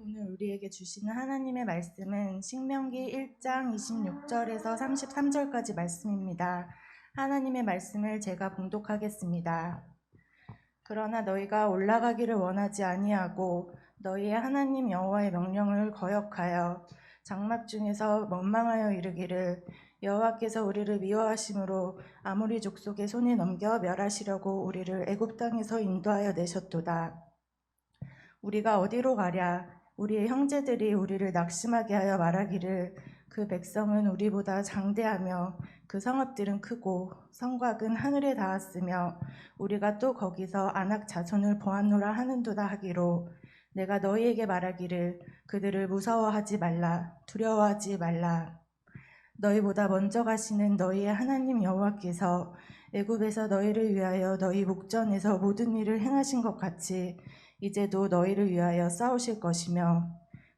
오늘 우리에게 주시는 하나님의 말씀은 신명기 1장 26절에서 33절까지 말씀입니다. 하나님의 말씀을 제가 봉독하겠습니다. 그러나 너희가 올라가기를 원하지 아니하고 너희의 하나님 여호와의 명령을 거역하여 장막 중에서 원망하여 이르기를 여호와께서 우리를 미워하심으로 아모리 족속의 손에 넘겨 멸하시려고 우리를 애굽 땅에서 인도하여 내셨도다. 우리가 어디로 가랴? 우리의 형제들이 우리를 낙심하게 하여 말하기를 그 백성은 우리보다 장대하며 그 성읍들은 크고 성곽은 하늘에 닿았으며 우리가 또 거기서 아낙 자손을 보았노라 하는도다 하기로 내가 너희에게 말하기를 그들을 무서워하지 말라 두려워하지 말라. 너희보다 먼저 가시는 너희의 하나님 여호와께서 애굽에서 너희를 위하여 너희 목전에서 모든 일을 행하신 것 같이 이제도 너희를 위하여 싸우실 것이며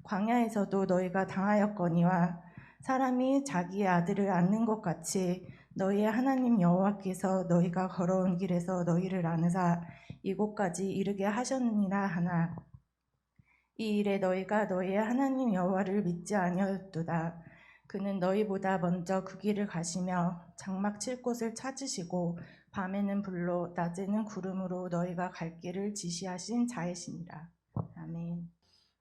광야에서도 너희가 당하였거니와 사람이 자기의 아들을 안는 것 같이 너희의 하나님 여호와께서 너희가 걸어온 길에서 너희를 안으사 이곳까지 이르게 하셨느니라 하나 이 일에 너희가 너희의 하나님 여호와를 믿지 아니하였도다. 그는 너희보다 먼저 그 길을 가시며 장막 칠 곳을 찾으시고 밤에는 불로 낮에는 구름으로 너희가 갈 길을 지시하신 자이시니라. 아멘.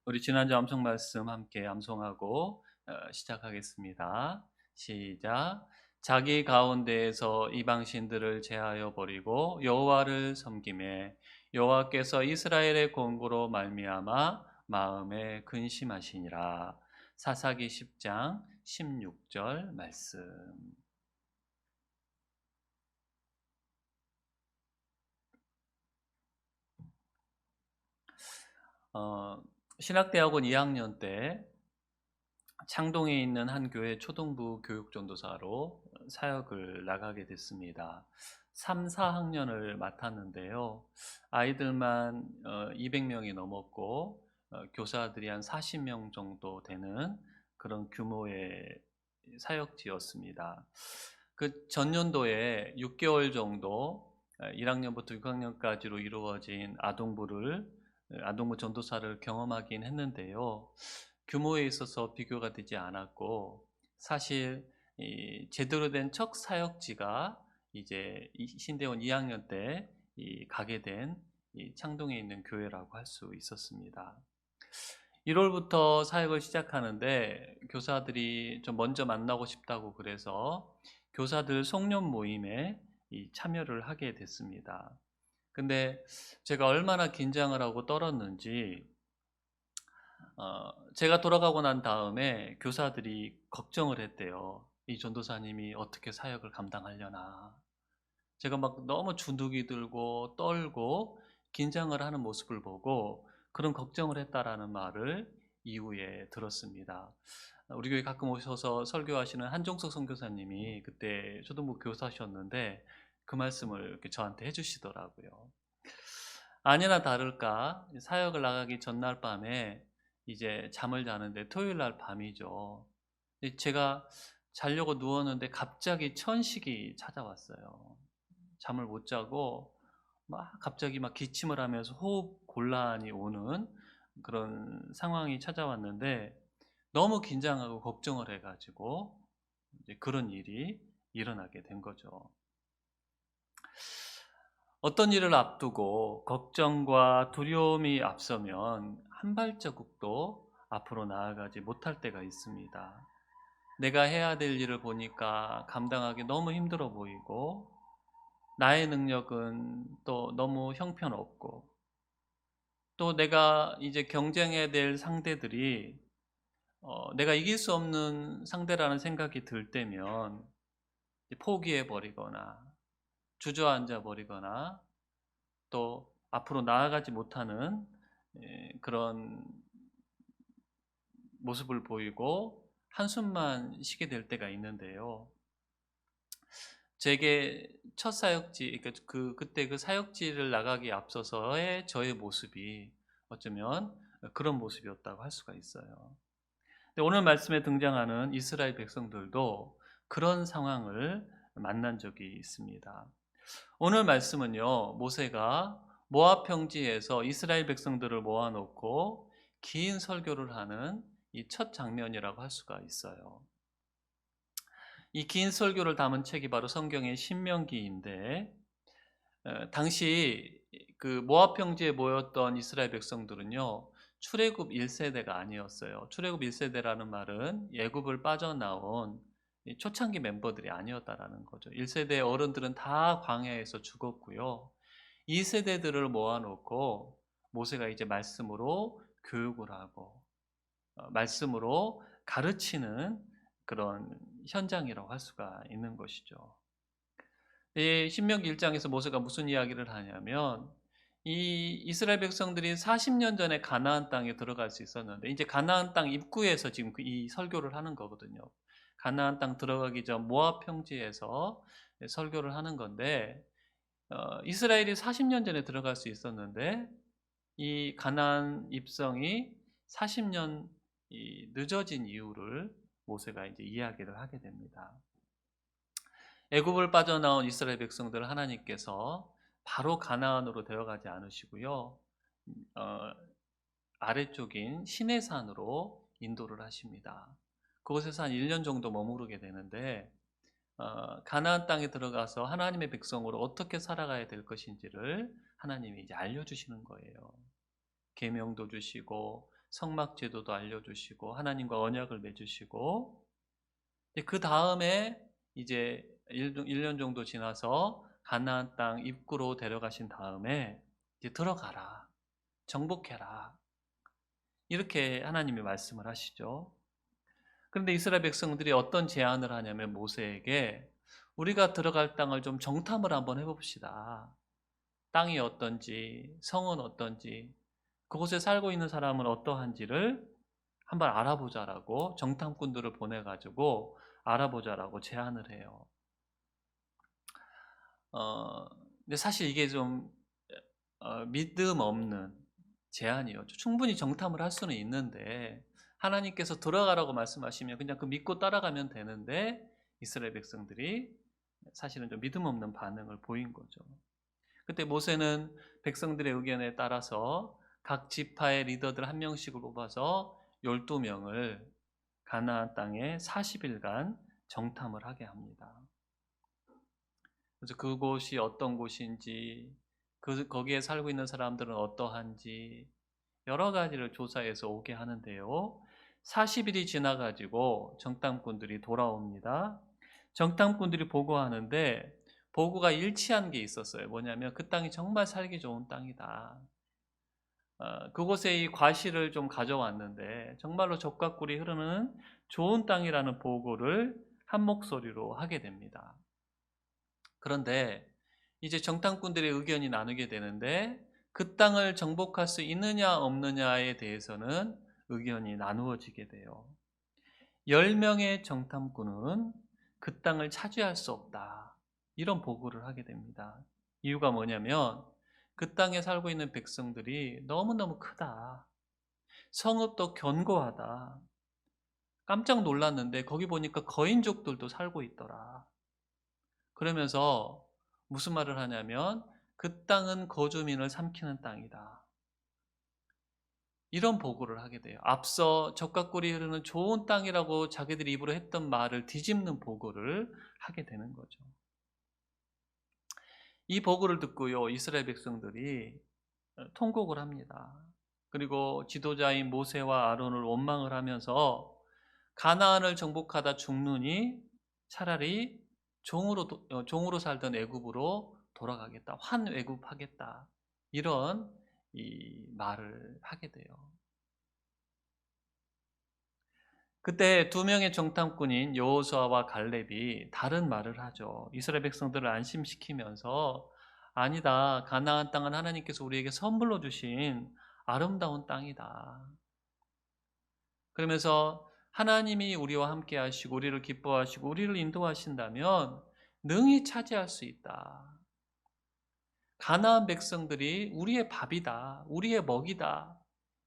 우리 지난주 암송 말씀 함께 암송하고 시작하겠습니다. 시작. 자기 가운데에서 이방신들을 제하여 버리고 여호와를 섬기매 여호와께서 이스라엘의 권고로 말미암아 마음에 근심하시니라. 사사기 10장 16절 말씀. 신학대학원 2학년 때 창동에 있는 한 교회 초등부 교육전도사로 사역을 나가게 됐습니다. 3, 4학년을 맡았는데요. 아이들만 200명이 넘었고 교사들이 한 40명 정도 되는 그런 규모의 사역지였습니다. 그 전년도에 6개월 정도 1학년부터 6학년까지로 이루어진 아동부 전도사를 경험하긴 했는데요. 규모에 있어서 비교가 되지 않았고 사실 제대로 된 첫 사역지가 이제 신대원 2학년 때 가게 된 창동에 있는 교회라고 할 수 있었습니다. 1월부터 사역을 시작하는데 교사들이 좀 먼저 만나고 싶다고 그래서 교사들 송년 모임에 참여를 하게 됐습니다. 근데 제가 얼마나 긴장을 하고 떨었는지 제가 돌아가고 난 다음에 교사들이 걱정을 했대요. 이 전도사님이 어떻게 사역을 감당하려나. 제가 막 너무 주눅이 들고 떨고 긴장을 하는 모습을 보고 그런 걱정을 했다라는 말을 이후에 들었습니다. 우리 교회 가끔 오셔서 설교하시는 한종석 선교사님이 그때 초등부 교사셨는데 그 말씀을 이렇게 저한테 해주시더라고요. 아니나 다를까 사역을 나가기 전날 밤에 이제 잠을 자는데 토요일 날 밤이죠. 제가 자려고 누웠는데 갑자기 천식이 찾아왔어요. 잠을 못 자고 갑자기 기침을 하면서 호흡 곤란이 오는 그런 상황이 찾아왔는데 너무 긴장하고 걱정을 해가지고 이제 그런 일이 일어나게 된 거죠. 어떤 일을 앞두고 걱정과 두려움이 앞서면 한 발자국도 앞으로 나아가지 못할 때가 있습니다. 내가 해야 될 일을 보니까 감당하기 너무 힘들어 보이고 나의 능력은 또 너무 형편없고 또 내가 이제 경쟁해야 될 상대들이 내가 이길 수 없는 상대라는 생각이 들 때면 포기해 버리거나 주저앉아 버리거나 또 앞으로 나아가지 못하는 그런 모습을 보이고 한숨만 쉬게 될 때가 있는데요. 제게 첫 사역지, 그러니까 그때 그 사역지를 나가기 앞서서의 저의 모습이 어쩌면 그런 모습이었다고 할 수가 있어요. 근데 오늘 말씀에 등장하는 이스라엘 백성들도 그런 상황을 만난 적이 있습니다. 오늘 말씀은요, 모세가 모압 평지에서 이스라엘 백성들을 모아놓고 긴 설교를 하는 이 첫 장면이라고 할 수가 있어요. 이 긴 설교를 담은 책이 바로 성경의 신명기인데, 당시 그 모압 평지에 모였던 이스라엘 백성들은요, 출애굽 1세대가 아니었어요. 출애굽 1세대라는 말은 애굽을 빠져나온 이 초창기 멤버들이 아니었다라는 거죠. 1세대 어른들은 다 광야에서 죽었고요. 2세대들을 모아놓고 모세가 이제 말씀으로 교육을 하고 말씀으로 가르치는 그런 현장이라고 할 수가 있는 것이죠. 이 신명기 1장에서 모세가 무슨 이야기를 하냐면, 이 이스라엘 백성들이 40년 전에 가나안 땅에 들어갈 수 있었는데, 이제 가나안 땅 입구에서 지금 이 설교를 하는 거거든요. 가나안 땅 들어가기 전 모압 평지에서 설교를 하는 건데, 이스라엘이 40년 전에 들어갈 수 있었는데, 이 가나안 입성이 40년 늦어진 이유를 모세가 이제 이야기를 하게 됩니다. 애굽을 빠져나온 이스라엘 백성들을 하나님께서 바로 가나안으로 데려가지 않으시고요. 어, 아래쪽인 시내산으로 인도를 하십니다. 그곳에서 한 1년 정도 머무르게 되는데, 가나안 땅에 들어가서 하나님의 백성으로 어떻게 살아가야 될 것인지를 하나님이 이제 알려주시는 거예요. 계명도 주시고 성막 제도도 알려주시고 하나님과 언약을 맺으시고, 그 다음에 이제 1년 정도 지나서 가나안 땅 입구로 데려가신 다음에 이제 들어가라, 정복해라, 이렇게 하나님이 말씀을 하시죠. 그런데 이스라엘 백성들이 어떤 제안을 하냐면 모세에게, 우리가 들어갈 땅을 좀 정탐을 한번 해봅시다. 땅이 어떤지, 성은 어떤지, 그곳에 살고 있는 사람은 어떠한지를 한번 알아보자라고 정탐꾼들을 보내가지고 알아보자라고 제안을 해요. 근데 사실 이게 좀 믿음 없는 제안이었죠. 충분히 정탐을 할 수는 있는데 하나님께서 들어가라고 말씀하시면 그냥 그 믿고 따라가면 되는데, 이스라엘 백성들이 사실은 좀 믿음 없는 반응을 보인 거죠. 그때 모세는 백성들의 의견에 따라서 각 지파의 리더들 한 명씩을 뽑아서 12명을 가나안 땅에 40일간 정탐을 하게 합니다. 그래서 그곳이 어떤 곳인지, 거기에 살고 있는 사람들은 어떠한지 여러 가지를 조사해서 오게 하는데요. 40일이 지나가지고 정탐꾼들이 돌아옵니다. 정탐꾼들이 보고하는데 보고가 일치한 게 있었어요. 뭐냐면 그 땅이 정말 살기 좋은 땅이다. 그곳에 이 과실을 좀 가져왔는데 정말로 젖과 꿀이 흐르는 좋은 땅이라는 보고를 한 목소리로 하게 됩니다. 그런데 이제 정탐꾼들의 의견이 나누게 되는데, 그 땅을 정복할 수 있느냐 없느냐에 대해서는 의견이 나누어지게 돼요. 10명의 정탐꾼은 그 땅을 차지할 수 없다, 이런 보고를 하게 됩니다. 이유가 뭐냐면 그 땅에 살고 있는 백성들이 너무너무 크다, 성읍도 견고하다, 깜짝 놀랐는데 거기 보니까 거인족들도 살고 있더라. 그러면서 무슨 말을 하냐면 그 땅은 거주민을 삼키는 땅이다, 이런 보고를 하게 돼요. 앞서 젖과 꿀이 흐르는 좋은 땅이라고 자기들이 입으로 했던 말을 뒤집는 보고를 하게 되는 거죠. 이 보고를 듣고요, 이스라엘 백성들이 통곡을 합니다. 그리고 지도자인 모세와 아론을 원망을 하면서 가나안을 정복하다 죽느니 차라리 종으로 살던 애굽으로 돌아가겠다, 환애굽하겠다, 이런 이 말을 하게 돼요. 그때 두 명의 정탐꾼인 여호수아와 갈렙이 다른 말을 하죠. 이스라엘 백성들을 안심시키면서, 아니다, 가나안 땅은 하나님께서 우리에게 선물로 주신 아름다운 땅이다. 그러면서 하나님이 우리와 함께 하시고 우리를 기뻐하시고 우리를 인도하신다면 능히 차지할 수 있다. 가나안 백성들이 우리의 밥이다, 우리의 먹이다,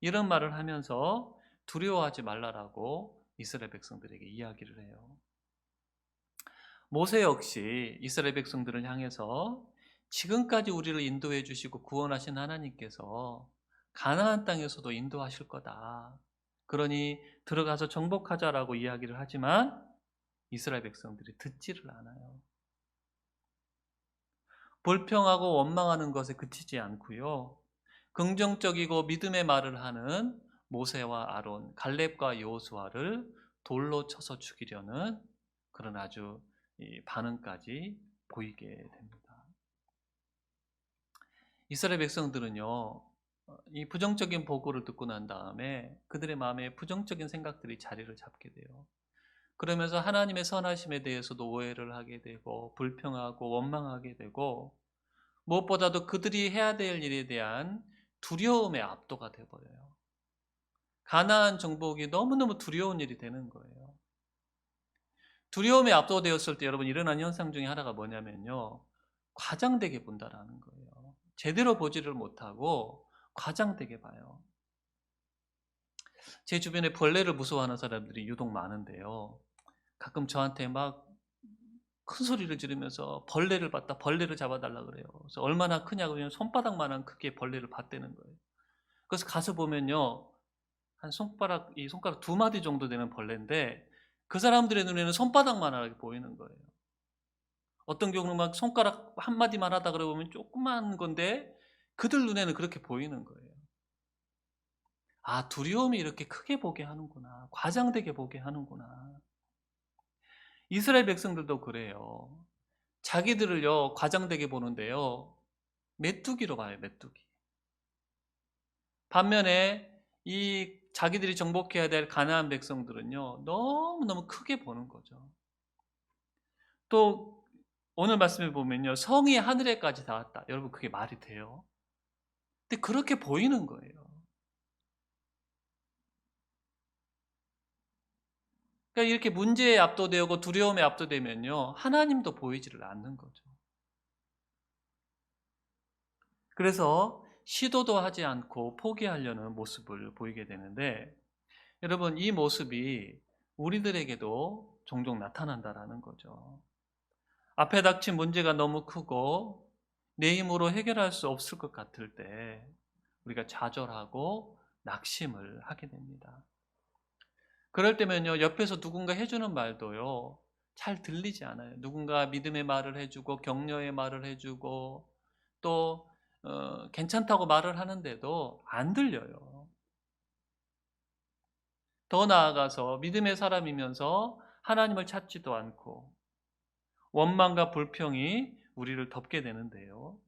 이런 말을 하면서 두려워하지 말라라고 이스라엘 백성들에게 이야기를 해요. 모세 역시 이스라엘 백성들을 향해서 지금까지 우리를 인도해 주시고 구원하신 하나님께서 가나안 땅에서도 인도하실 거다. 그러니 들어가서 정복하자라고 이야기를 하지만 이스라엘 백성들이 듣지를 않아요. 불평하고 원망하는 것에 그치지 않고요. 긍정적이고 믿음의 말을 하는 모세와 아론, 갈렙과 여호수아를 돌로 쳐서 죽이려는 그런 아주 반응까지 보이게 됩니다. 이스라엘 백성들은요, 이 부정적인 보고를 듣고 난 다음에 그들의 마음에 부정적인 생각들이 자리를 잡게 돼요. 그러면서 하나님의 선하심에 대해서도 오해를 하게 되고 불평하고 원망하게 되고 무엇보다도 그들이 해야 될 일에 대한 두려움의 압도가 되어버려요. 가나안 정복이 너무너무 두려운 일이 되는 거예요. 두려움에 압도되었을 때 여러분 일어난 현상 중에 하나가 뭐냐면요. 과장되게 본다라는 거예요. 제대로 보지를 못하고 과장되게 봐요. 제 주변에 벌레를 무서워하는 사람들이 유독 많은데요. 가끔 저한테 막 큰 소리를 지르면서 벌레를 봤다, 벌레를 잡아달라 그래요. 그래서 얼마나 크냐고 하면 손바닥만한 크기의 벌레를 봤다는 거예요. 그래서 가서 보면요, 한 손가락, 이 손가락 2마디 정도 되는 벌레인데 그 사람들의 눈에는 손바닥만하게 보이는 거예요. 어떤 경우는 막 손가락 1마디만 하다 그러면 조그만 건데 그들 눈에는 그렇게 보이는 거예요. 아, 두려움이 이렇게 크게 보게 하는구나. 과장되게 보게 하는구나. 이스라엘 백성들도 그래요. 자기들을요, 과장되게 보는데요. 메뚜기로 봐요, 메뚜기. 반면에 이 자기들이 정복해야 될 가나안 백성들은요, 너무너무 크게 보는 거죠. 또 오늘 말씀에 보면요, 성이 하늘에까지 닿았다. 여러분 그게 말이 돼요? 근데 그렇게 보이는 거예요. 그러니까 이렇게 문제에 압도되고 두려움에 압도되면요, 하나님도 보이지를 않는 거죠. 그래서 시도도 하지 않고 포기하려는 모습을 보이게 되는데, 여러분 이 모습이 우리들에게도 종종 나타난다라는 거죠. 앞에 닥친 문제가 너무 크고 내 힘으로 해결할 수 없을 것 같을 때 우리가 좌절하고 낙심을 하게 됩니다. 그럴 때면요, 옆에서 누군가 해주는 말도요, 잘 들리지 않아요. 누군가 믿음의 말을 해주고 격려의 말을 해주고 또 괜찮다고 말을 하는데도 안 들려요. 더 나아가서 믿음의 사람이면서 하나님을 찾지도 않고 원망과 불평이 우리를 덮게 되는데요.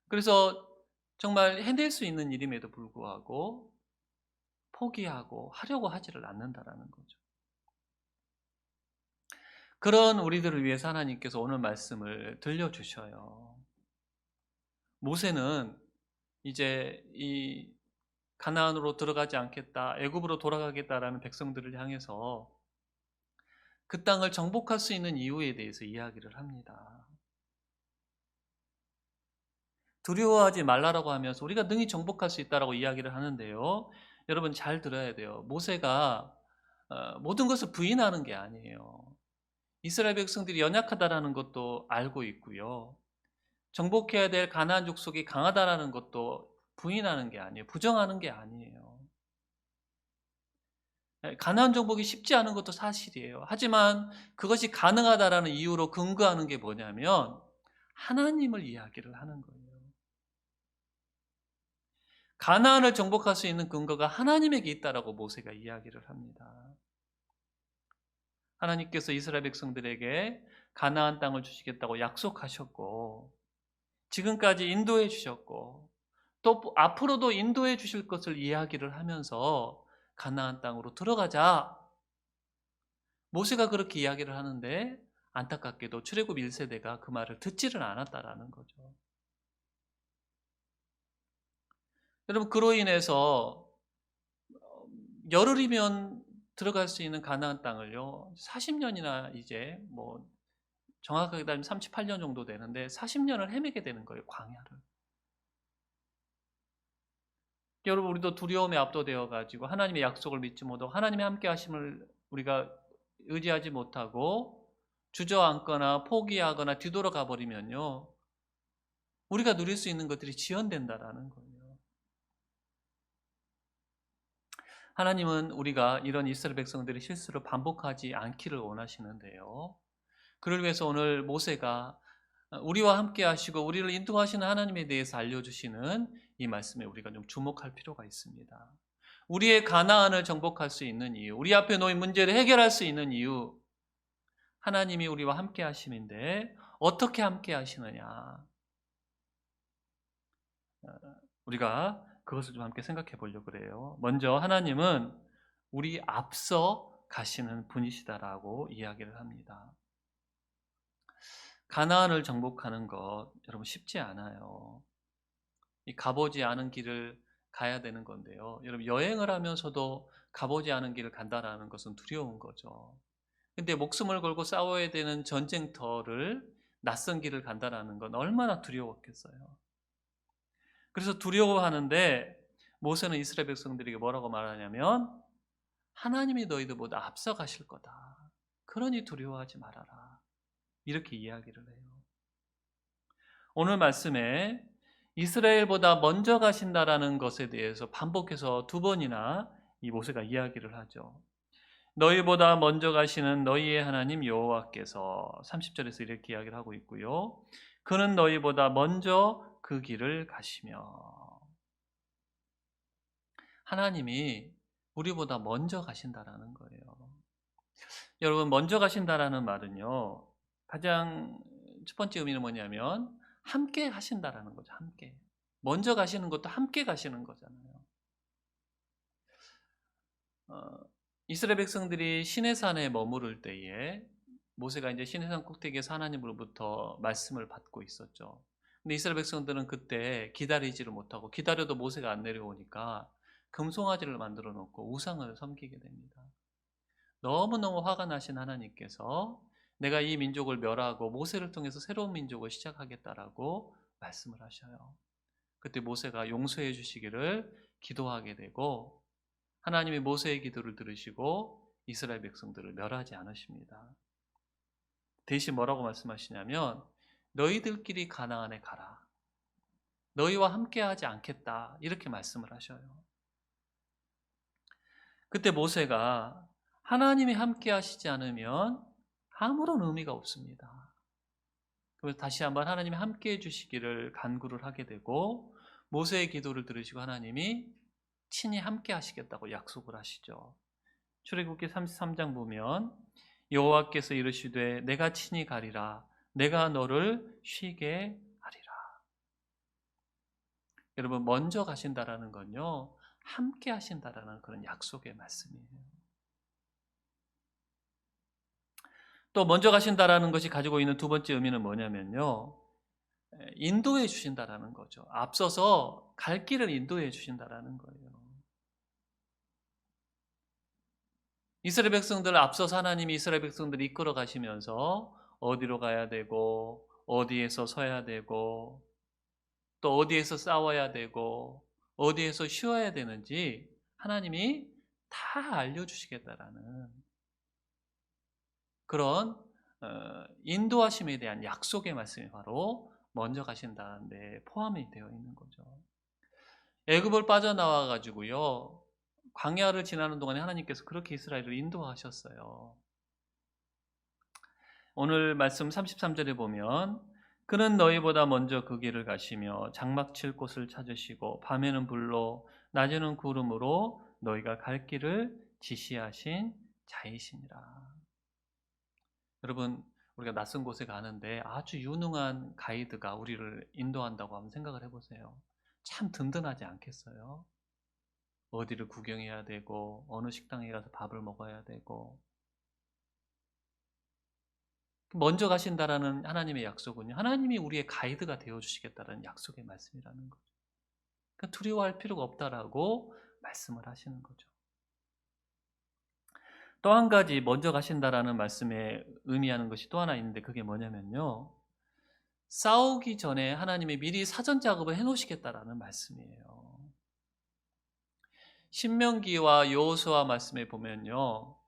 그래서 정말 해낼 수 있는 일임에도 불구하고 포기하고 하려고 하지를 않는다라는 거죠. 그런 우리들을 위해서 하나님께서 오늘 말씀을 들려주셔요. 모세는 이제 이 가나안으로 들어가지 않겠다, 애굽으로 돌아가겠다라는 백성들을 향해서 그 땅을 정복할 수 있는 이유에 대해서 이야기를 합니다. 두려워하지 말라라고 하면서 우리가 능히 정복할 수 있다라고 이야기를 하는데요. 여러분 잘 들어야 돼요. 모세가 모든 것을 부인하는 게 아니에요. 이스라엘 백성들이 연약하다라는 것도 알고 있고요. 정복해야 될 가나안 족속이 강하다라는 것도 부인하는 게 아니에요. 부정하는 게 아니에요. 가나안 정복이 쉽지 않은 것도 사실이에요. 하지만 그것이 가능하다라는 이유로 근거하는 게 뭐냐면 하나님을 이야기를 하는 거예요. 가나안을 정복할 수 있는 근거가 하나님에게 있다라고 모세가 이야기를 합니다. 하나님께서 이스라엘 백성들에게 가나안 땅을 주시겠다고 약속하셨고 지금까지 인도해 주셨고 또 앞으로도 인도해 주실 것을 이야기를 하면서 가나안 땅으로 들어가자. 모세가 그렇게 이야기를 하는데 안타깝게도 출애굽 1세대가 그 말을 듣지를 않았다라는 거죠. 여러분 그로 인해서 열흘이면 들어갈 수 있는 가나안 땅을요 40년이나 이제 뭐 정확하게 따지면 38년 정도 되는데 40년을 헤매게 되는 거예요, 광야를. 여러분 우리도 두려움에 압도되어 가지고 하나님의 약속을 믿지 못하고 하나님의 함께 하심을 우리가 의지하지 못하고 주저앉거나 포기하거나 뒤돌아가 버리면요 우리가 누릴 수 있는 것들이 지연된다라는 거예요. 하나님은 우리가 이런 이스라엘 백성들의 실수를 반복하지 않기를 원하시는데요. 그를 위해서 오늘 모세가 우리와 함께 하시고 우리를 인도하시는 하나님에 대해서 알려주시는 이 말씀에 우리가 좀 주목할 필요가 있습니다. 우리의 가나안을 정복할 수 있는 이유, 우리 앞에 놓인 문제를 해결할 수 있는 이유, 하나님이 우리와 함께 하심인데 어떻게 함께 하시느냐, 우리가 그것을 좀 함께 생각해 보려고 그래요. 먼저 하나님은 우리 앞서 가시는 분이시다라고 이야기를 합니다. 가나안을 정복하는 것 여러분 쉽지 않아요. 이 가보지 않은 길을 가야 되는 건데요. 여러분 여행을 하면서도 가보지 않은 길을 간다라는 것은 두려운 거죠. 근데 목숨을 걸고 싸워야 되는 전쟁터를 낯선 길을 간다라는 건 얼마나 두려웠겠어요. 그래서 두려워하는데 모세는 이스라엘 백성들에게 뭐라고 말하냐면 하나님이 너희들보다 앞서 가실 거다. 그러니 두려워하지 말아라. 이렇게 이야기를 해요. 오늘 말씀에 이스라엘보다 먼저 가신다라는 것에 대해서 반복해서 두 번이나 이 모세가 이야기를 하죠. 너희보다 먼저 가시는 너희의 하나님 여호와께서 30절에서 이렇게 이야기를 하고 있고요. 그는 너희보다 먼저 그 길을 가시며, 하나님이 우리보다 먼저 가신다라는 거예요. 여러분 먼저 가신다라는 말은요, 가장 첫 번째 의미는 뭐냐면 함께 하신다라는 거죠. 함께. 먼저 가시는 것도 함께 가시는 거잖아요. 이스라엘 백성들이 시내산에 머무를 때에 모세가 이제 시내산 꼭대기에서 하나님으로부터 말씀을 받고 있었죠. 근데 이스라엘 백성들은 그때 기다리지를 못하고, 기다려도 모세가 안 내려오니까 금송아지를 만들어 놓고 우상을 섬기게 됩니다. 너무너무 화가 나신 하나님께서 내가 이 민족을 멸하고 모세를 통해서 새로운 민족을 시작하겠다라고 말씀을 하셔요. 그때 모세가 용서해 주시기를 기도하게 되고, 하나님이 모세의 기도를 들으시고 이스라엘 백성들을 멸하지 않으십니다. 대신 뭐라고 말씀하시냐면 너희들끼리 가나안에 가라. 너희와 함께하지 않겠다. 이렇게 말씀을 하셔요. 그때 모세가 하나님이 함께하시지 않으면 아무런 의미가 없습니다. 그래서 다시 한번 하나님이 함께해 주시기를 간구를 하게 되고, 모세의 기도를 들으시고 하나님이 친히 함께 하시겠다고 약속을 하시죠. 출애굽기 33장 보면 여호와께서 이르시되 내가 친히 가리라. 내가 너를 쉬게 하리라. 여러분 먼저 가신다라는 건요, 함께 하신다라는 그런 약속의 말씀이에요. 또 먼저 가신다라는 것이 가지고 있는 두 번째 의미는 뭐냐면요, 인도해 주신다라는 거죠. 앞서서 갈 길을 인도해 주신다라는 거예요. 이스라엘 백성들을 앞서서 하나님이 이스라엘 백성들을 이끌어 가시면서 어디로 가야 되고, 어디에서 서야 되고, 또 어디에서 싸워야 되고, 어디에서 쉬어야 되는지 하나님이 다 알려주시겠다라는 그런 인도하심에 대한 약속의 말씀이 바로 먼저 가신다는 데 포함이 되어 있는 거죠. 애굽을 빠져나와 가지고요, 광야를 지나는 동안에 하나님께서 그렇게 이스라엘을 인도하셨어요. 오늘 말씀 33절에 보면 그는 너희보다 먼저 그 길을 가시며 장막 칠 곳을 찾으시고 밤에는 불로 낮에는 구름으로 너희가 갈 길을 지시하신 자이시니라. 여러분 우리가 낯선 곳에 가는데 아주 유능한 가이드가 우리를 인도한다고 한번 생각을 해보세요. 참 든든하지 않겠어요? 어디를 구경해야 되고 어느 식당에 가서 밥을 먹어야 되고, 먼저 가신다라는 하나님의 약속은요, 하나님이 우리의 가이드가 되어주시겠다는 약속의 말씀이라는 거죠. 그러니까 두려워할 필요가 없다라고 말씀을 하시는 거죠. 또 한 가지 먼저 가신다라는 말씀에 의미하는 것이 또 하나 있는데, 그게 뭐냐면요, 싸우기 전에 하나님이 미리 사전 작업을 해놓으시겠다라는 말씀이에요. 신명기와 여호수아 말씀에 보면요,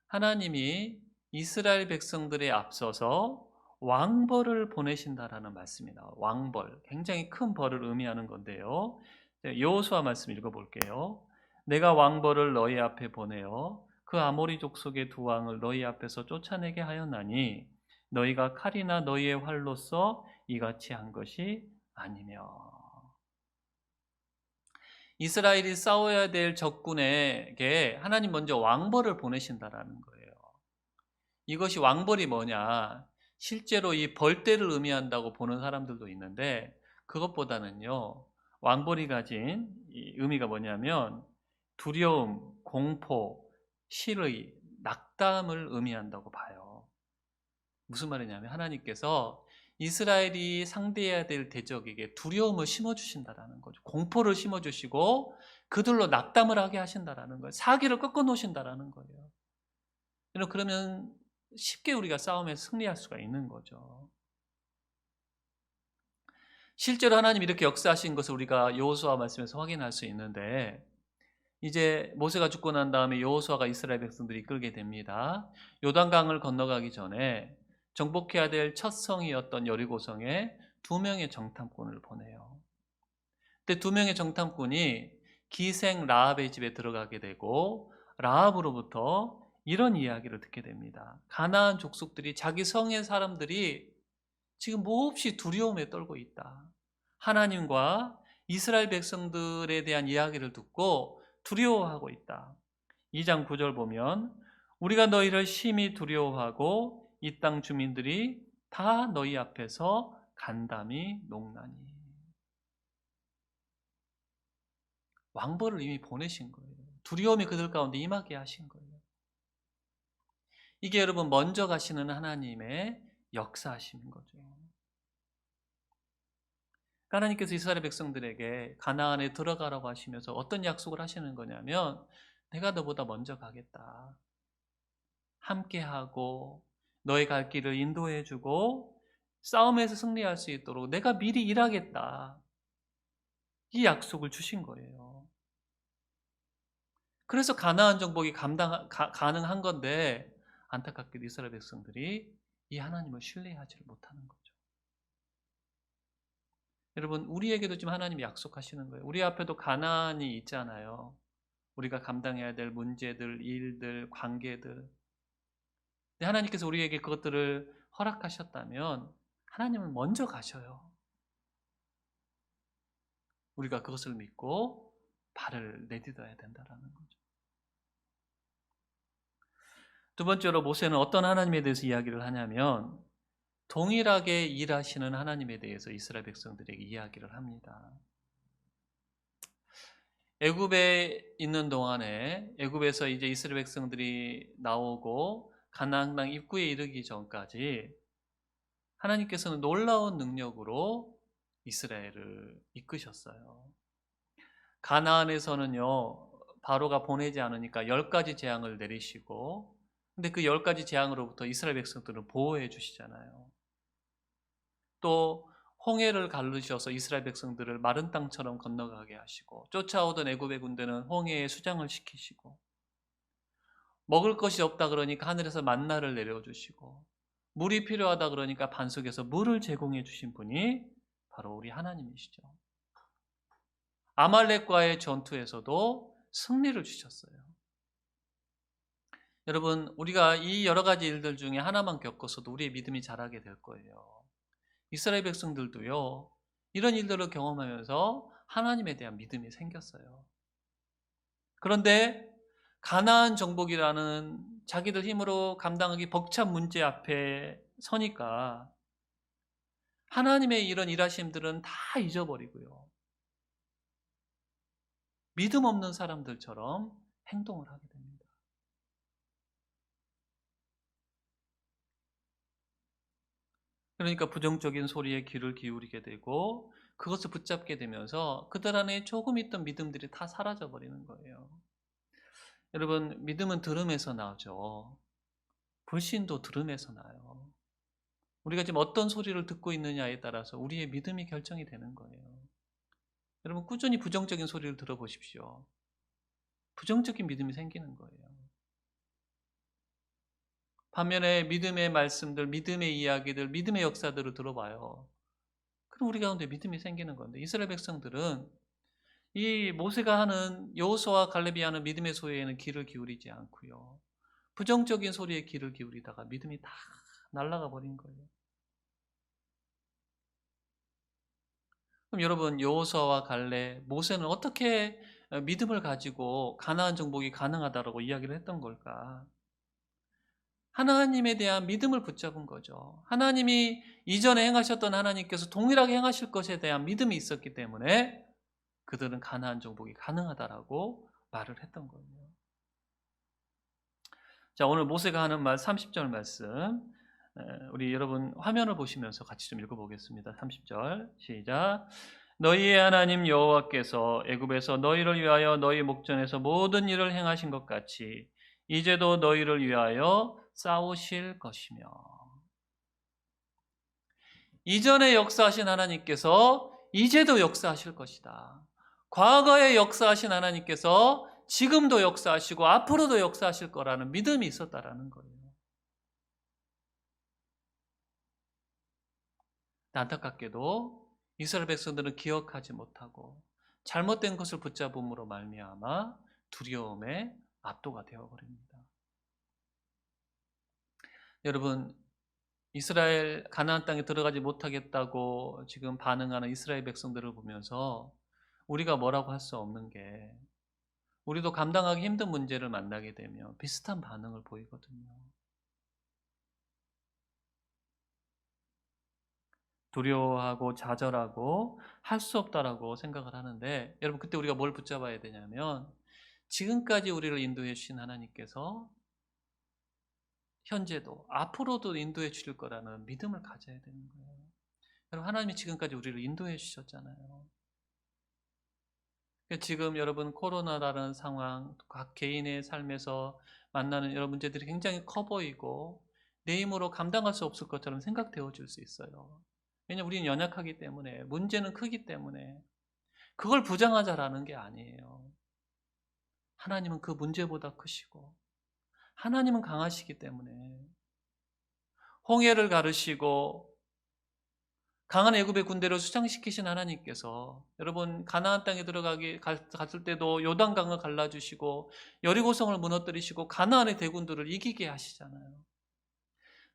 하나님이 이스라엘 백성들에 앞서서 왕벌을 보내신다라는 말씀이 나와요. 왕벌. 굉장히 큰 벌을 의미하는 건데요. 여호수아 말씀 읽어볼게요. 내가 왕벌을 너희 앞에 보내어 그 아모리 족속의 두 왕을 너희 앞에서 쫓아내게 하였나니 너희가 칼이나 너희의 활로써 이같이 한 것이 아니며. 이스라엘이 싸워야 될 적군에게 하나님 먼저 왕벌을 보내신다라는 거예요. 이것이 왕벌이 뭐냐? 실제로 이 벌떼를 의미한다고 보는 사람들도 있는데 그것보다는요. 왕벌이 가진 이 의미가 뭐냐면 두려움, 공포, 실의, 낙담을 의미한다고 봐요. 무슨 말이냐면 하나님께서 이스라엘이 상대해야 될 대적에게 두려움을 심어주신다라는 거죠. 공포를 심어주시고 그들로 낙담을 하게 하신다라는 거예요. 사기를 꺾어 놓으신다라는 거예요. 그러면 쉽게 우리가 싸움에서 승리할 수가 있는 거죠. 실제로 하나님 이렇게 역사하신 것을 우리가 여호수아 말씀에서 확인할 수 있는데 이제 모세가 죽고 난 다음에 여호수아가 이스라엘 백성들을 이끌게 됩니다. 요단강을 건너가기 전에 정복해야 될 첫 성이었던 여리고성에 2명의 정탐꾼을 보내요. 근데 2명의 정탐꾼이 기생 라합의 집에 들어가게 되고 라합으로부터 이런 이야기를 듣게 됩니다. 가나안 족속들이 자기 성의 사람들이 지금 몹시 두려움에 떨고 있다. 하나님과 이스라엘 백성들에 대한 이야기를 듣고 두려워하고 있다. 2장 9절 보면 우리가 너희를 심히 두려워하고 이 땅 주민들이 다 너희 앞에서 간담이 녹나니. 왕벌을 이미 보내신 거예요. 두려움이 그들 가운데 임하게 하신 거예요. 이게 여러분 먼저 가시는 하나님의 역사하시는 거죠. 하나님께서 이스라엘 백성들에게 가나안에 들어가라고 하시면서 어떤 약속을 하시는 거냐면 내가 너보다 먼저 가겠다. 함께하고 너의 갈 길을 인도해주고 싸움에서 승리할 수 있도록 내가 미리 일하겠다. 이 약속을 주신 거예요. 그래서 가나안 정복이 가능한 건데 안타깝게도 이스라엘 백성들이 이 하나님을 신뢰하지를 못하는 거죠. 여러분 우리에게도 지금 하나님이 약속하시는 거예요. 우리 앞에도 가나안이 있잖아요. 우리가 감당해야 될 문제들, 일들, 관계들. 근데 하나님께서 우리에게 그것들을 허락하셨다면 하나님은 먼저 가셔요. 우리가 그것을 믿고 발을 내딛어야 된다는 거죠. 두 번째로 모세는 어떤 하나님에 대해서 이야기를 하냐면 동일하게 일하시는 하나님에 대해서 이스라엘 백성들에게 이야기를 합니다. 애굽에 있는 동안에 애굽에서 이제 이스라엘 백성들이 나오고 가나안 땅 입구에 이르기 전까지 하나님께서는 놀라운 능력으로 이스라엘을 이끄셨어요. 가나안에서는요 바로가 보내지 않으니까 10가지 재앙을 내리시고 근데 그 10가지 재앙으로부터 이스라엘 백성들을 보호해 주시잖아요. 또 홍해를 가르셔서 이스라엘 백성들을 마른 땅처럼 건너가게 하시고 쫓아오던 애굽의 군대는 홍해에 수장을 시키시고 먹을 것이 없다 그러니까 하늘에서 만나를 내려주시고 물이 필요하다 그러니까 반석에서 물을 제공해 주신 분이 바로 우리 하나님이시죠. 아말렉과의 전투에서도 승리를 주셨어요. 여러분 우리가 이 여러 가지 일들 중에 하나만 겪어서도 우리의 믿음이 자라게 될 거예요. 이스라엘 백성들도요 이런 일들을 경험하면서 하나님에 대한 믿음이 생겼어요. 그런데 가나안 정복이라는 자기들 힘으로 감당하기 벅찬 문제 앞에 서니까 하나님의 이런 일하심들은 다 잊어버리고요 믿음 없는 사람들처럼 행동을 하게 됩니다. 그러니까 부정적인 소리에 귀를 기울이게 되고 그것을 붙잡게 되면서 그들 안에 조금 있던 믿음들이 다 사라져 버리는 거예요. 여러분 믿음은 들음에서 나오죠. 불신도 들음에서 나요. 우리가 지금 어떤 소리를 듣고 있느냐에 따라서 우리의 믿음이 결정이 되는 거예요. 여러분 꾸준히 부정적인 소리를 들어보십시오. 부정적인 믿음이 생기는 거예요. 반면에 믿음의 말씀들, 믿음의 이야기들, 믿음의 역사들을 들어봐요. 그럼 우리 가운데 믿음이 생기는 건데, 이스라엘 백성들은 이 모세가 하는, 여호수아와 갈렙이 하는 믿음의 소리에는 귀를 기울이지 않고요, 부정적인 소리에 귀를 기울이다가 믿음이 다 날아가 버린 거예요. 그럼 여러분, 여호수아와 갈렙, 모세는 어떻게 믿음을 가지고 가나안 정복이 가능하다라고 이야기를 했던 걸까? 하나님에 대한 믿음을 붙잡은 거죠. 하나님이 이전에 행하셨던 하나님께서 동일하게 행하실 것에 대한 믿음이 있었기 때문에 그들은 가나안 정복이 가능하다라고 말을 했던 거예요. 자, 오늘 모세가 하는 말 30절 말씀, 우리 여러분 화면을 보시면서 같이 좀 읽어보겠습니다. 30절 시작. 너희의 하나님 여호와께서 애굽에서 너희를 위하여 너희 목전에서 모든 일을 행하신 것 같이 이제도 너희를 위하여 싸우실 것이며. 이전에 역사하신 하나님께서 이제도 역사하실 것이다. 과거에 역사하신 하나님께서 지금도 역사하시고 앞으로도 역사하실 거라는 믿음이 있었다라는 거예요. 안타깝게도 이스라엘 백성들은 기억하지 못하고 잘못된 것을 붙잡음으로 말미암아 두려움에 압도가 되어버립니다. 여러분, 이스라엘 가나안 땅에 들어가지 못하겠다고 지금 반응하는 이스라엘 백성들을 보면서 우리가 뭐라고 할 수 없는 게, 우리도 감당하기 힘든 문제를 만나게 되면 비슷한 반응을 보이거든요. 두려워하고 좌절하고 할 수 없다라고 생각을 하는데, 여러분 그때 우리가 뭘 붙잡아야 되냐면, 지금까지 우리를 인도해 주신 하나님께서 현재도 앞으로도 인도해 주실 거라는 믿음을 가져야 되는 거예요. 여러분, 하나님이 지금까지 우리를 인도해 주셨잖아요. 지금 여러분 코로나라는 상황, 각 개인의 삶에서 만나는 여러 문제들이 굉장히 커 보이고 내 힘으로 감당할 수 없을 것처럼 생각되어 줄 수 있어요. 왜냐하면 우리는 연약하기 때문에, 문제는 크기 때문에. 그걸 부정하자라는 게 아니에요. 하나님은 그 문제보다 크시고 하나님은 강하시기 때문에, 홍해를 가르시고 강한 애굽의 군대를 수장시키신 하나님께서 여러분 가나안 땅에 갔을 때도 요단강을 갈라주시고 여리고성을 무너뜨리시고 가나안의 대군들을 이기게 하시잖아요.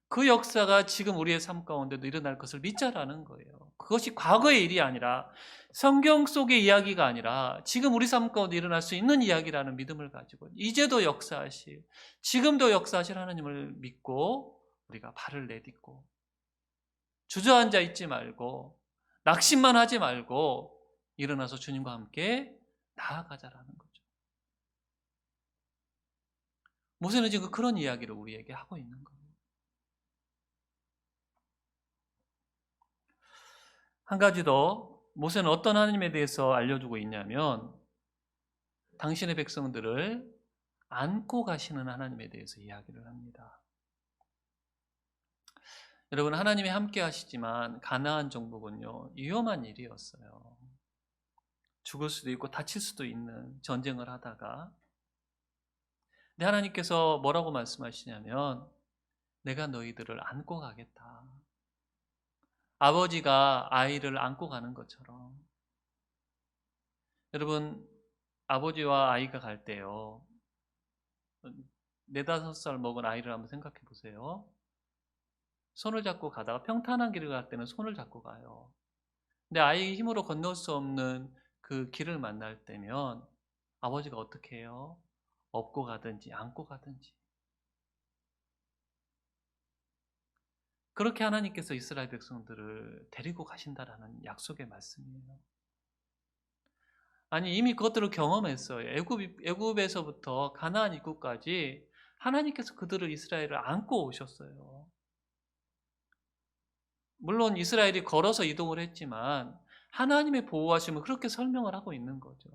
그 역사가 지금 우리의 삶 가운데도 일어날 것을 믿자라는 거예요. 그것이 과거의 일이 아니라, 성경 속의 이야기가 아니라 지금 우리 삶 가운데 일어날 수 있는 이야기라는 믿음을 가지고 이제도 역사하실, 지금도 역사하실 하나님을 믿고 우리가 발을 내딛고 주저앉아 있지 말고 낙심만 하지 말고 일어나서 주님과 함께 나아가자라는 거죠. 모세는 지금 그런 이야기를 우리에게 하고 있는 거예요. 한 가지 더, 모세는 어떤 하나님에 대해서 알려주고 있냐면, 당신의 백성들을 안고 가시는 하나님에 대해서 이야기를 합니다. 여러분, 하나님이 함께 하시지만 가나안 정복은요, 위험한 일이었어요. 죽을 수도 있고 다칠 수도 있는 전쟁을 하다가. 근데 하나님께서 뭐라고 말씀하시냐면, 내가 너희들을 안고 가겠다. 아버지가 아이를 안고 가는 것처럼. 여러분, 아버지와 아이가 갈 때요, 4-5살 먹은 아이를 한번 생각해 보세요. 손을 잡고 가다가 평탄한 길을 갈 때는 손을 잡고 가요. 근데 아이의 힘으로 건널 수 없는 그 길을 만날 때면 아버지가 어떻게 해요? 업고 가든지 안고 가든지. 그렇게 하나님께서 이스라엘 백성들을 데리고 가신다라는 약속의 말씀이에요. 아니, 이미 그것들을 경험했어요. 애굽에서부터 가나안 입구까지 하나님께서 그들을, 이스라엘을 안고 오셨어요. 물론 이스라엘이 걸어서 이동을 했지만 하나님의 보호하심을 그렇게 설명을 하고 있는 거죠.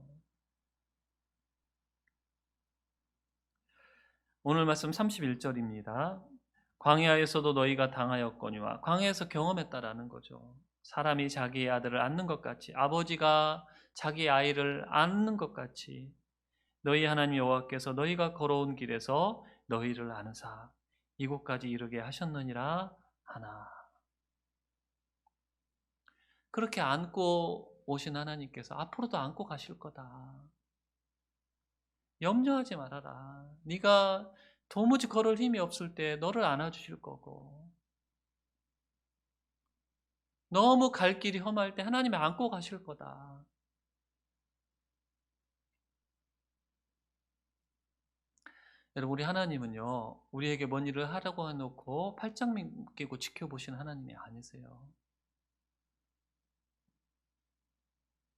오늘 말씀 31절입니다. 광야에서도 너희가 당하였거니와, 광야에서 경험했다라는 거죠. 사람이 자기의 아들을 안는 것 같이, 아버지가 자기 아이를 안는 것 같이 너희 하나님 여호와께서 너희가 걸어온 길에서 너희를 안으사 이곳까지 이르게 하셨느니라 하나. 그렇게 안고 오신 하나님께서 앞으로도 안고 가실 거다. 염려하지 말아라. 네가 도무지 걸을 힘이 없을 때 너를 안아주실 거고, 너무 갈 길이 험할 때 하나님이 안고 가실 거다. 여러분, 우리 하나님은요, 우리에게 뭔 일을 하라고 해놓고 팔짱 끼고 지켜보시는 하나님이 아니세요.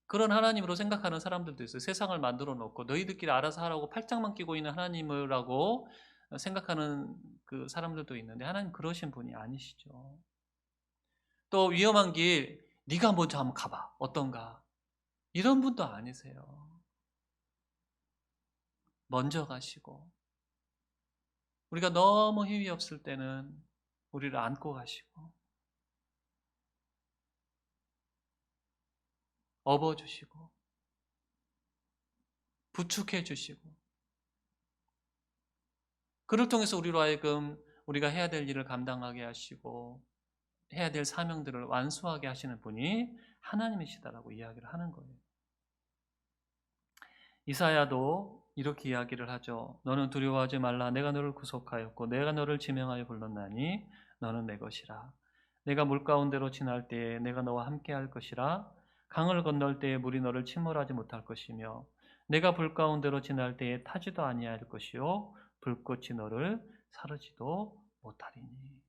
그런 하나님으로 생각하는 사람들도 있어요. 세상을 만들어 놓고 너희들끼리 알아서 하라고 팔짱만 끼고 있는 하나님이라고 생각하는 그 사람들도 있는데, 하나님 그러신 분이 아니시죠. 또 위험한 길 네가 먼저 한번 가봐. 어떤가? 이런 분도 아니세요. 먼저 가시고, 우리가 너무 힘이 없을 때는 우리를 안고 가시고, 업어주시고, 부축해 주시고, 그를 통해서 우리로 하여금 우리가 해야 될 일을 감당하게 하시고 해야 될 사명들을 완수하게 하시는 분이 하나님이시다라고 이야기를 하는 거예요. 이사야도 이렇게 이야기를 하죠. 너는 두려워하지 말라. 내가 너를 구속하였고 내가 너를 지명하여 불렀나니 너는 내 것이라. 내가 물 가운데로 지날 때에 내가 너와 함께 할 것이라. 강을 건널 때에 물이 너를 침몰하지 못할 것이며 내가 불 가운데로 지날 때에 타지도 아니할 것이요 불꽃이 너를 사르지도 못하리니.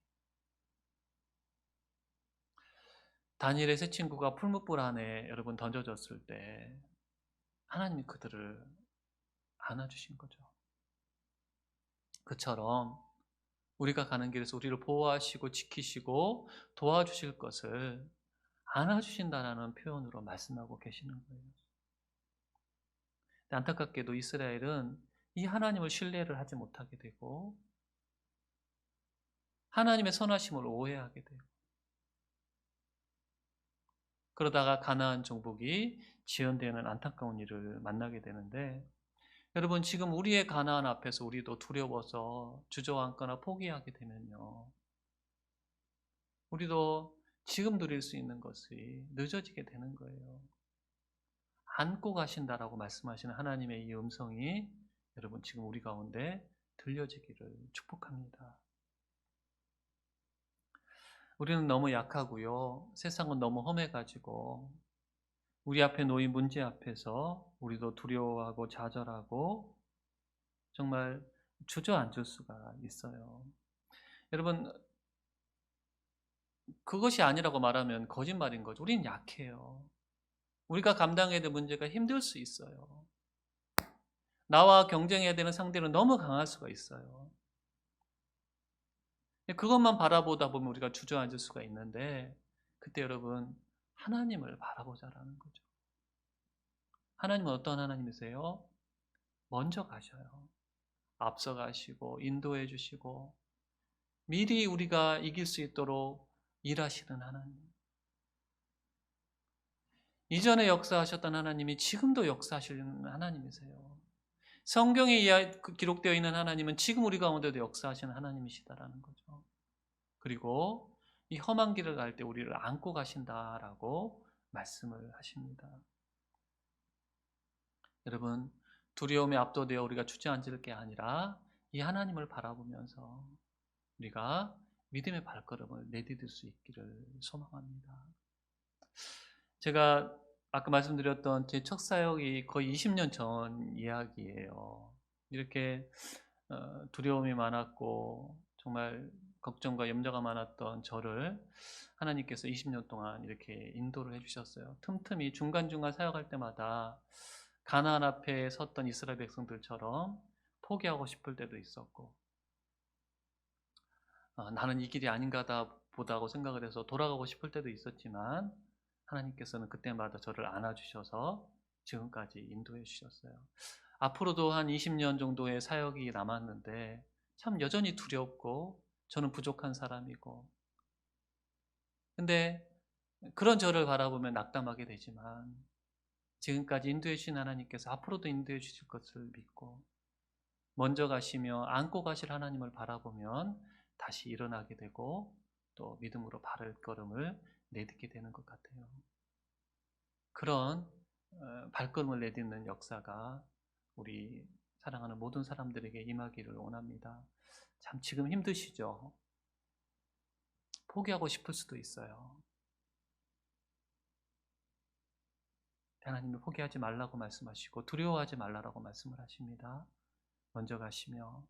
다니엘의 세 친구가 풀무불 안에 여러분 던져졌을 때 하나님이 그들을 안아주신 거죠. 그처럼 우리가 가는 길에서 우리를 보호하시고 지키시고 도와주실 것을 안아주신다라는 표현으로 말씀하고 계시는 거예요. 안타깝게도 이스라엘은 이 하나님을 신뢰를 하지 못하게 되고 하나님의 선하심을 오해하게 되고, 그러다가 가나안 정복이 지연되는 안타까운 일을 만나게 되는데, 여러분 지금 우리의 가나안 앞에서 우리도 두려워서 주저앉거나 포기하게 되면요, 우리도 지금 누릴 수 있는 것이 늦어지게 되는 거예요. 안고 가신다라고 말씀하시는 하나님의 이 음성이 여러분 지금 우리 가운데 들려지기를 축복합니다. 우리는 너무 약하고요, 세상은 너무 험해가지고 우리 앞에 놓인 문제 앞에서 우리도 두려워하고 좌절하고 정말 주저앉을 수가 있어요. 여러분, 그것이 아니라고 말하면 거짓말인 거죠. 우리는 약해요. 우리가 감당해야 될 문제가 힘들 수 있어요. 나와 경쟁해야 되는 상대는 너무 강할 수가 있어요. 그것만 바라보다 보면 우리가 주저앉을 수가 있는데, 그때 여러분 하나님을 바라보자라는 거죠. 하나님은 어떤 하나님이세요? 먼저 가셔요. 앞서 가시고 인도해 주시고 미리 우리가 이길 수 있도록 일하시는 하나님. 이전에 역사하셨던 하나님이 지금도 역사하시는 하나님이세요. 성경에 기록되어 있는 하나님은 지금 우리 가운데도 역사하시는 하나님이시다라는 거죠. 그리고 이 험한 길을 갈 때 우리를 안고 가신다라고 말씀을 하십니다. 여러분, 두려움에 압도되어 우리가 주저앉을 게 아니라 이 하나님을 바라보면서 우리가 믿음의 발걸음을 내디딜 수 있기를 소망합니다. 제가 아까 말씀드렸던 제 첫 사역이 거의 20년 전 이야기예요. 이렇게 두려움이 많았고 정말 걱정과 염려가 많았던 저를 하나님께서 20년 동안 이렇게 인도를 해주셨어요. 틈틈이 중간중간 사역할 때마다 가나안 앞에 섰던 이스라엘 백성들처럼 포기하고 싶을 때도 있었고, 나는 이 길이 아닌가 보다고 생각을 해서 돌아가고 싶을 때도 있었지만, 하나님께서는 그때마다 저를 안아주셔서 지금까지 인도해 주셨어요. 앞으로도 한 20년 정도의 사역이 남았는데 참 여전히 두렵고 저는 부족한 사람이고, 근데 그런 저를 바라보면 낙담하게 되지만 지금까지 인도해 주신 하나님께서 앞으로도 인도해 주실 것을 믿고 먼저 가시며 안고 가실 하나님을 바라보면 다시 일어나게 되고 또 믿음으로 발걸음을 내딛게 되는 것 같아요. 그런 발걸음을 내딛는 역사가 우리 사랑하는 모든 사람들에게 임하기를 원합니다. 참 지금 힘드시죠? 포기하고 싶을 수도 있어요. 하나님이 포기하지 말라고 말씀하시고 두려워하지 말라고 말씀을 하십니다. 먼저 가시며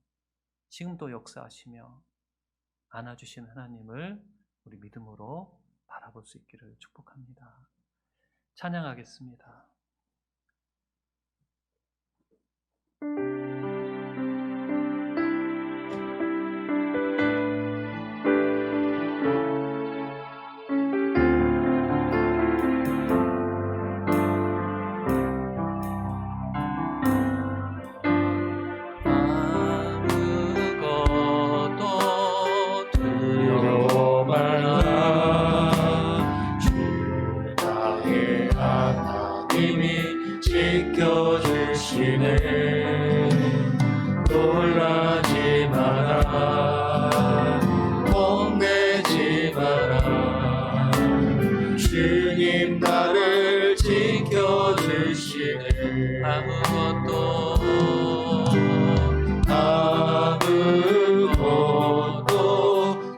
지금도 역사하시며 안아주신 하나님을 우리 믿음으로 바라볼 수 있기를 축복합니다. 찬양하겠습니다. 놀라지 마라, 겁내지 마라. 주님 나를 지켜주시네. 아무것도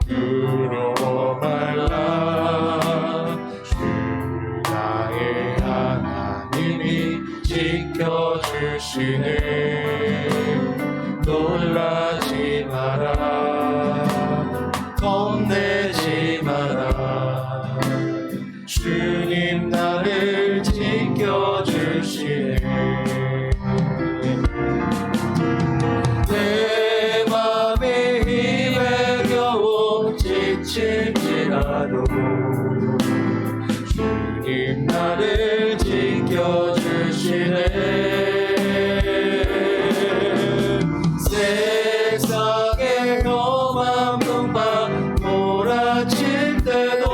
두려워 말라. 주 나의 하나님이 지켜주시네. 놀라지 마라, 겁내지 마라. 주님 나를 지켜주시네. 내 맘이 힘에 겨워 지칠지라도 주님 나를 지켜주시네. 세상에 험한 풍파 몰아칠 때도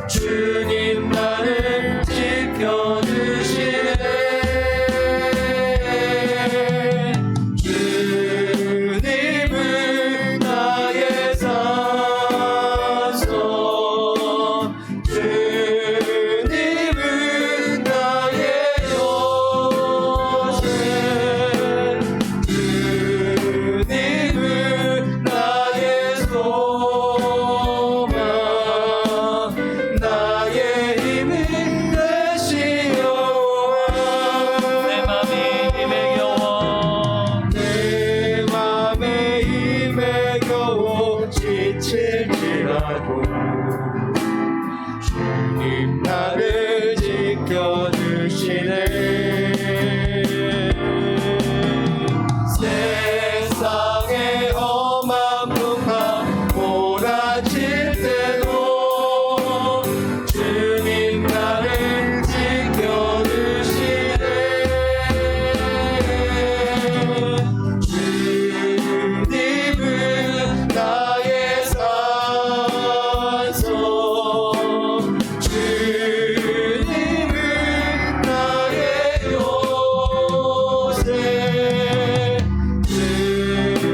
주님 나를 지켜주시네. 주님은 나의 산성, 주님은 나의 요새, 주님은 나의 소망, 나의 힘이 되시오. 내 맘이 힘에 겨워 내 맘에 힘에 겨워 지칠지라도 주님 나를 지켜주시네. 세상에 험한 풍파 몰아칠 때도 주님 나를 지켜주시네. 주님은 나의 산성, 주님은 나의 요새,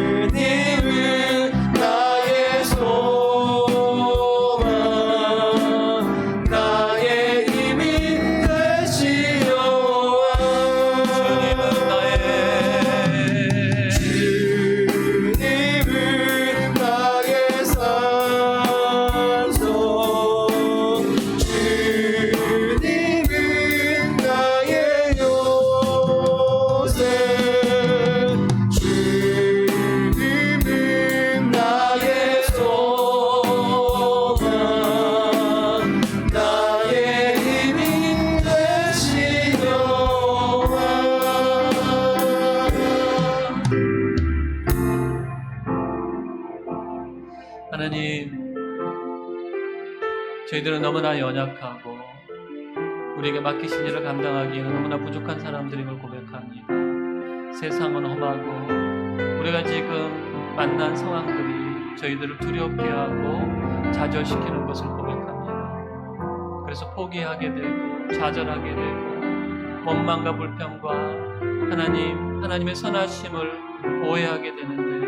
주님은 나의 소망, 나의 힘이 되시오. 주님은 나의 산성, 주님은 나의 요새, 주님은 나의 소망, 나의 힘이 되시오. 하나님, 저희들은 너무나 연약하고 우리에게 맡기신 일을 감당하기에는 너무나 부족한 사람들임을 고백합니다. 세상은 험하고 우리가 지금 만난 상황들이 저희들을 두렵게 하고 좌절시키는 것을 고백합니다. 그래서 포기하게 되고 좌절하게 되고 원망과 불평과 하나님의 선하심을 오해하게 되는데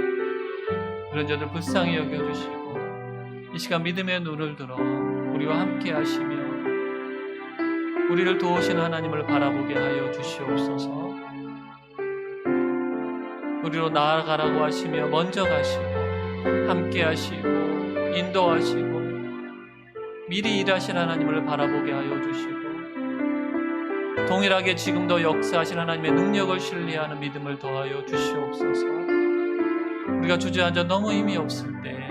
그런 자들 불쌍히 여겨주시고 이 시간 믿음의 눈을 들어 우리와 함께 하시며 우리를 도우시는 하나님을 바라보게 하여 주시옵소서. 우리로 나아가라고 하시며 먼저 가시고 함께 하시고 인도하시고 미리 일하신 하나님을 바라보게 하여 주시고 동일하게 지금도 역사하신 하나님의 능력을 신뢰하는 믿음을 더하여 주시옵소서. 우리가 주저앉아 너무 힘이 없을 때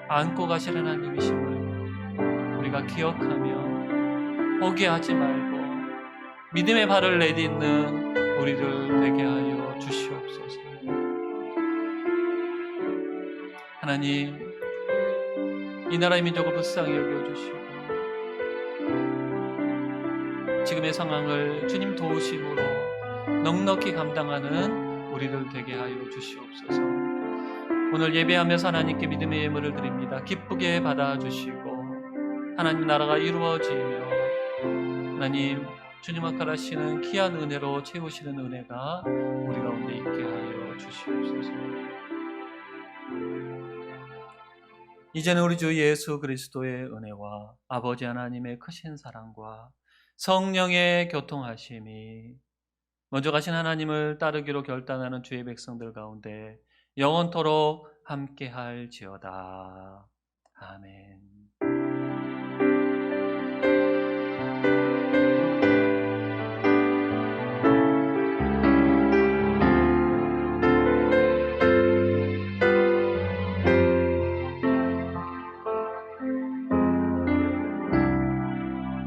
안고 가실 하나님이심을 우리가 기억하며 포기하지 말고 믿음의 발을 내딛는 우리들 되게 하여 주시옵소서. 하나님, 이 나라의 민족을 불쌍히 여겨주시고 지금의 상황을 주님 도우심으로 넉넉히 감당하는 우리들 되게 하여 주시옵소서. 오늘 예배하면서 하나님께 믿음의 예물을 드립니다. 기쁘게 받아주시고 하나님 나라가 이루어지며 하나님 주님 앞에 하시는 귀한 은혜로 채우시는 은혜가 우리 가운데 있게 하여 주시옵소서. 이제는 우리 주 예수 그리스도의 은혜와 아버지 하나님의 크신 사랑과 성령의 교통하심이 먼저 가신 하나님을 따르기로 결단하는 주의 백성들 가운데 영원토록 함께할지어다. 아멘.